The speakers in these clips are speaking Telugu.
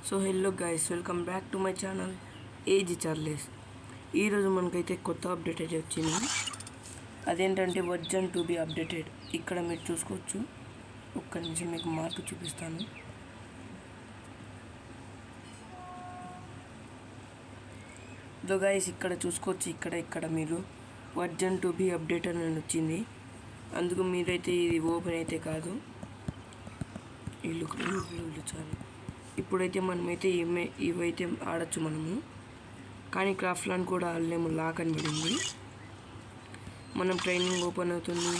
So hello guys, welcome back to my channel AG Charles. ఈరోజు మనకైతే కొత్త అప్డేట్ అయితే వచ్చింది. అదేంటంటే వర్జన్ 2B అప్డేటెడ్. ఇక్కడ మీరు చూసుకోవచ్చు. ఒక్క నిమిషం మీకు మార్పు చూపిస్తాను. దో గైస్, ఇక్కడ చూసుకోవచ్చు. ఇక్కడ మీరు వర్జన్ 2B అప్డేట్ అని వచ్చింది. అందుకు మీరైతే ఇది ఓపెన్ అయితే కాదు, ఇల్లు చాలు. ఇప్పుడైతే మనమైతే ఇవైతే ఆడచ్చు మనము, కానీ క్రాఫ్ట్లాండ్ కూడా ఆడలేము, లాక్ అని పడింది. మనం ట్రైనింగ్ ఓపెన్ అవుతుంది,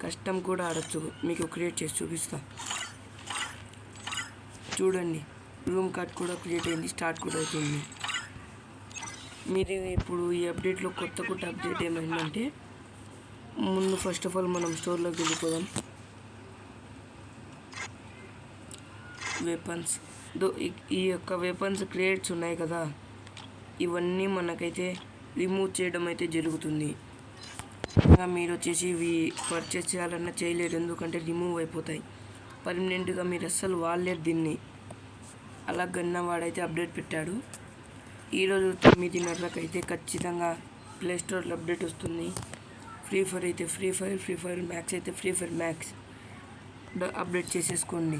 కస్టమ్ కూడా ఆడచ్చు. మీకు క్రియేట్ చేసి చూపిస్తా చూడండి. రూమ్ కార్డ్ కూడా క్రియేట్ అయింది, స్టార్ట్ కూడా అవుతుంది. మీరు ఇప్పుడు ఈ అప్డేట్లో కొత్త అప్డేట్ ఏమైందంటే, ముందు ఫస్ట్ ఆఫ్ ఆల్ మనం స్టోర్లోకి వెళ్ళిపోదాం. వెపన్స్, ఈ యొక్క వెపన్స్ క్రియేట్స్ ఉన్నాయి కదా, ఇవన్నీ మనకైతే రిమూవ్ చేయడం అయితే జరుగుతుంది. ఇంకా మీరు వచ్చేసి ఇవి పర్చేస్ చేయాలన్నా చేయలేరు, ఎందుకంటే రిమూవ్ అయిపోతాయి. పర్మనెంట్గా మీరు అస్సలు వాడలేరు దీన్ని. అలా గన్నవాడైతే అప్డేట్ పెట్టాడు. ఈరోజు 9:30 అయితే ఖచ్చితంగా ప్లే స్టోర్లో అప్డేట్ వస్తుంది. ఫ్రీ ఫైర్ మ్యాక్స్ అయితే ఫ్రీ ఫైర్ మ్యాక్స్ అప్డేట్ చేసేసుకోండి.